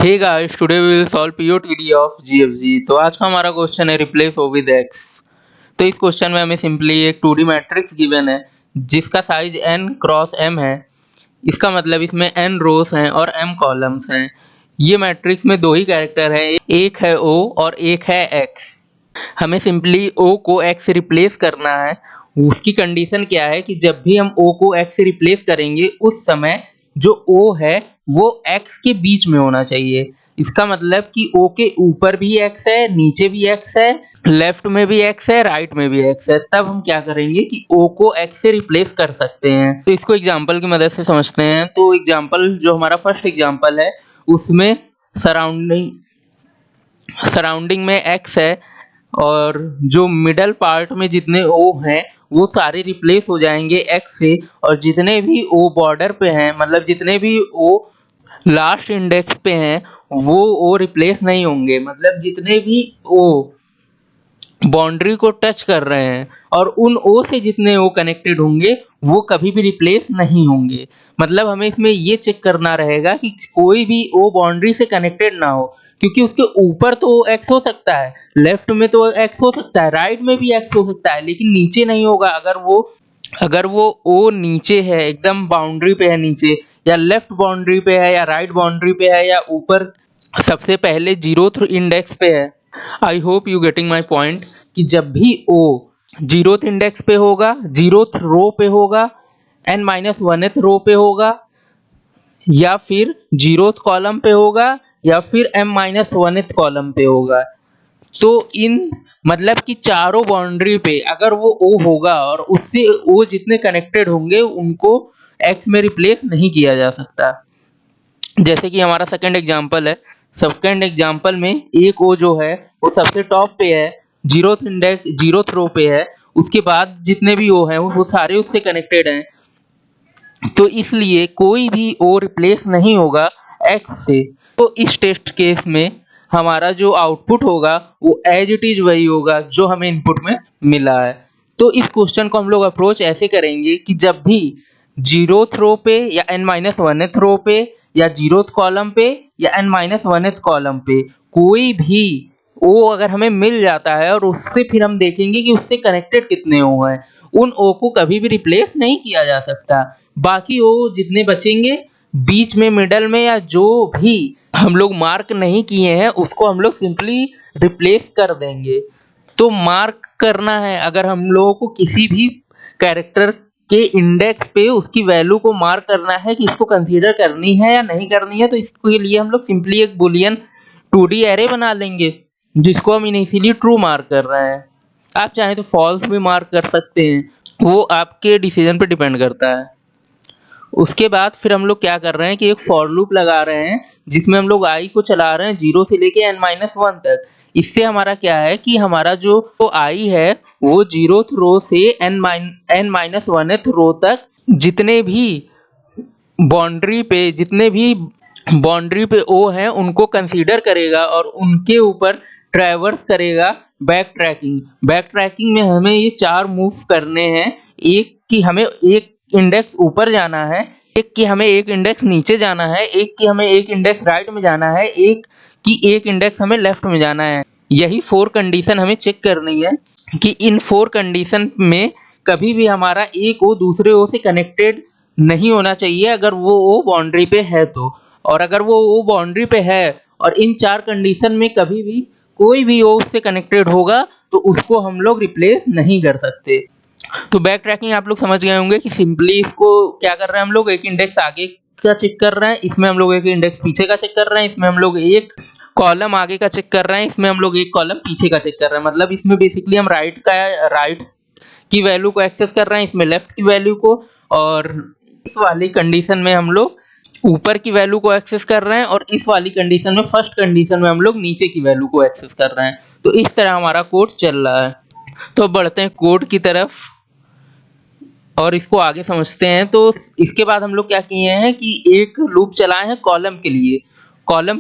Hey guys, today we will solve POTD of GFG. तो आज का हमारा क्वेश्चन है रिप्लेस ओ विद एक्स। तो इस क्वेश्चन में हमें सिंपली एक 2D मैट्रिक्स गिवन है जिसका साइज n क्रॉस m है। इसका मतलब इसमें n रोज हैं और m कॉलम्स हैं। ये मैट्रिक्स में दो ही कैरेक्टर है, एक है o और एक है x। हमें सिंपली o को x से रिप्लेस करना है। उसकी कंडीशन क्या है कि जब भी हम o को x से रिप्लेस करेंगे उस समय जो o है वो x के बीच में होना चाहिए। इसका मतलब कि o के ऊपर भी x है, नीचे भी x है, लेफ्ट में भी x है, राइट में भी x है। तब हम क्या करेंगे कि o को x से रिप्लेस कर सकते हैं। तो इसको एग्जांपल की मदद से समझते हैं। तो एग्जांपल जो हमारा फर्स्ट एग्जांपल है उसमें सराउंडिंग में x है और जो मिडल पार्ट में जितने o हैं वो सारे रिप्लेस हो जाएंगे x से, और जितने भी o बॉर्डर पे हैं, मतलब जितने भी o लास्ट इंडेक्स पे हैं वो o रिप्लेस नहीं होंगे। मतलब जितने भी o बाउंड्री को टच कर रहे हैं और उन ओ से जितने ओ कनेक्टेड होंगे वो कभी भी रिप्लेस नहीं होंगे। मतलब हमें इसमें ये चेक करना रहेगा कि कोई भी ओ बाउंड्री से कनेक्टेड ना हो, क्योंकि उसके ऊपर तो एक्स हो सकता है, लेफ्ट में तो एक्स हो सकता है, राइट में भी एक्स हो सकता है, लेकिन नीचे नहीं होगा। अगर वो ओ नीचे है, एकदम बाउंड्री पे है नीचे, या लेफ्ट बाउंड्री पे है, या राइट बाउंड्री पे है, या ऊपर सबसे पहले 0th इंडेक्स पे है। I hope you getting my point कि जब भी ओ 0th इंडेक्स पे होगा, 0th रो पे होगा, n-1th रो पे होगा, या फिर 0th कॉलम पे होगा, या फिर m-1th कॉलम पे होगा, तो इन मतलब कि चारों बाउंड्री पे अगर वो ओ होगा और उससे ओ जितने कनेक्टेड होंगे उनको एक्स में रिप्लेस नहीं किया जा सकता। जैसे कि हमारा सेकंड एग्जांपल है। सेकंड एग्जांपल में एक ओ जो है वो सबसे टॉप पे है, 0th इंडेक्स 0th रो पे है, उसके बाद जितने भी ओ हैं वो सारे उससे कनेक्टेड हैं, तो इसलिए कोई भी ओ रिप्लेस नहीं होगा एक्स से। तो इस टेस्ट केस में हमारा जो आउटपुट होगा वो एज इट इज वही होगा जो हमें इनपुट में मिला है। तो इस क्वेश्चन को हम लोग अप्रोच ऐसे करेंगे कि जब भी 0th रो पे या n-1th रो पे या 0th कॉलम पे या n-1th कॉलम पे कोई भी ओ अगर हमें मिल जाता है और उससे फिर हम देखेंगे कि उससे कनेक्टेड कितने ओ हैं, उन ओ को कभी भी रिप्लेस नहीं किया जा सकता। बाकी ओ जितने बचेंगे बीच में, मिडल में, या जो भी हम लोग मार्क नहीं किए हैं उसको हम लोग सिंपली रिप्लेस कर देंगे। तो मार्क करना है, अगर हम लोगों को किसी भी कैरेक्टर के इंडेक्स पे उसकी वैल्यू को मार्क करना है कि इसको कंसीडर करनी है या नहीं करनी है, तो इसके लिए हम लोग सिंपली एक बुलियन 2D एरे बना लेंगे जिसको हम इनिशियली ट्रू मार्क कर रहे हैं। आप चाहें तो फॉल्स भी मार्क कर सकते हैं, वो आपके डिसीजन पे डिपेंड करता है। उसके बाद फिर हम लोग क्या कर रहे हैं कि एक फॉर लूप लगा रहे हैं जिसमें हम लोग i को चला रहे हैं 0 से लेके n-1 तक। इससे हमारा क्या है कि हमारा जो i है वो 0th रो से n-1th रो तक जितने भी बाउंड्री पे ओ हैं उनको कंसीडर करेगा और उनके ऊपर ट्रैवर्स करेगा बैक ट्रैकिंग में हमें ये 4 मूव करने हैं। एक कि हमें एक इंडेक्स ऊपर जाना है, एक कि हमें एक इंडेक्स नीचे जाना है, एक कि हमें एक इंडेक्स राइट में जाना है, एक कि एक इंडेक्स हमें लेफ्ट में जाना है। यही 4 कंडीशन हमें चेक करनी है कि इन 4 कंडीशन में कभी भी हमारा एक ओ दूसरे ओ से कनेक्टेड नहीं होना चाहिए अगर वो ओ बाउंड्री पे है तो, और अगर वो ओ बाउंड्री पे है और इन 4 कंडीशन में कभी भी कोई भी ओ उससे कनेक्टेड होगा तो उसको हम लोग रिप्लेस नहीं कर सकते। तो बैक ट्रैकिंग आप लोग समझ गए होंगे कि सिंपली इसको क्या कर रहे हैं, हम लोग एक इंडेक्स आगे का चेक कर रहे हैं, इसमें हम लोग एक इंडेक्स पीछे का चेक कर रहे हैं, इसमें हम लोग एक कॉलम आगे का चेक कर रहे हैं, इसमें हम लोग एक कॉलम पीछे का चेक कर रहे हैं। मतलब इसमें बेसिकली हम राइट की वैल्यू को एक्सेस कर रहे हैं, इसमें लेफ्ट की वैल्यू को, और इस वाली कंडीशन में हम लोग ऊपर की वैल्यू को एक्सेस कर रहे हैं, और इस वाली कंडीशन में फर्स्ट कंडीशन में हम लोग नीचे की वैल्यू को एक्सेस कर रहे हैं। तो इस तरह हमारा कोड चल रहा है। तो बढ़ते हैं कोड की तरफ और इसको आगे समझते हैं। तो इसके बाद हम लोग क्या किए हैं कि एक लूप चलाए हैं कॉलम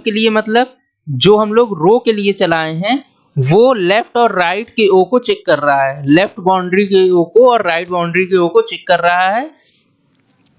के लिए मतलब जो हम लोग रो के लिए चलाए हैं वो लेफ्ट और राइट के ओ को चेक कर रहा है, लेफ्ट बाउंड्री के ओ को और राइट बाउंड्री के ओ को चेक कर रहा है।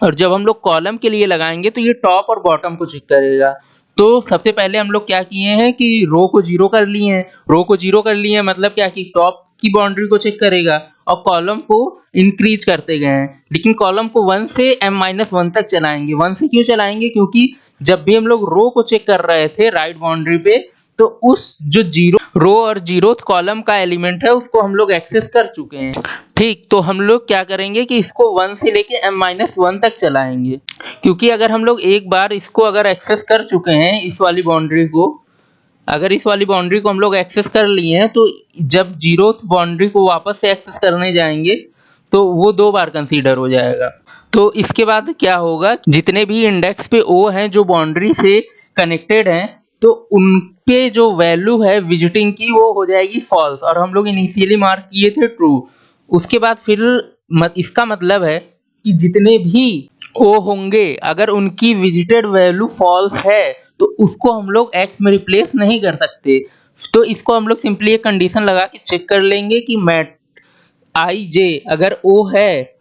और जब हम लोग कॉलम के लिए लगाएंगे तो ये टॉप और बॉटम को चेक करेगा। तो सबसे पहले हम लोग क्या किए हैं कि रो को जीरो कर लिए हैं। रो को जीरो कर लिए हैं मतलब क्या कि टॉप की बाउंड्री को चेक करेगा और कॉलम को इंक्रीज करते गए हैं, लेकिन कॉलम को 1 से m-1 तक चलाएंगे। 1 से क्यों चलाएंगे? क्योंकि जब भी हम लोग रो को चेक कर रहे थे राइट बाउंड्री पे, तो उस जो जीरो रो और जीरोथ कॉलम का एलिमेंट है उसको हम लोग एक्सेस कर चुके हैं। ठीक, तो हम लोग क्या करेंगे कि इसको 1 से लेके m-1 तक चलाएंगे, क्योंकि अगर हम लोग एक बार इसको अगर एक्सेस कर चुके हैं इस वाली बाउंड्री को, अगर इस वाली बाउंड्री को हम लोग एक्सेस कर लिए हैं, तो जब जीरोथ बाउंड्री को वापस से एक्सेस करने जाएंगे तो वो 2 बार कंसीडर हो जाएगा। तो इसके बाद क्या होगा, जितने भी इंडेक्स पे ओ हैं जो बाउंड्री से कनेक्टेड हैं, तो उन पे जो वैल्यू है विजिटिंग की वो हो जाएगी फॉल्स, और हम लोग इनिशियली मार्क किए थे ट्रू। उसके बाद फिर इसका मतलब है कि जितने भी ओ होंगे अगर उनकी विजिटेड वैल्यू फॉल्स है तो उसको हम लोग एक्स में रिप्लेस नहीं कर सकते। तो इसको हम लोग सिंपली एक कंडीशन लगा के चेक कर लेंगे कि मैट आई जे अगर ओ है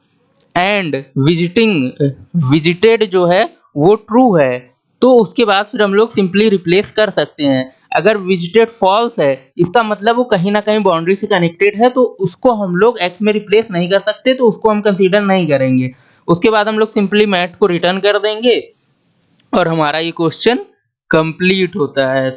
एंड विजिटेड जो है वो ट्रू है, तो उसके बाद फिर हम लोग सिंपली रिप्लेस कर सकते हैं। अगर विजिटेड फॉल्स है इसका मतलब वो कहीं ना कहीं बाउंड्री से कनेक्टेड है, तो उसको हम लोग एक्स में रिप्लेस नहीं कर सकते, तो उसको हम कंसीडर नहीं करेंगे। उसके बाद हम लोग सिंपली मैट को रिटर्न कर देंगे और हमारा ये क्वेश्चन कंप्लीट होता है।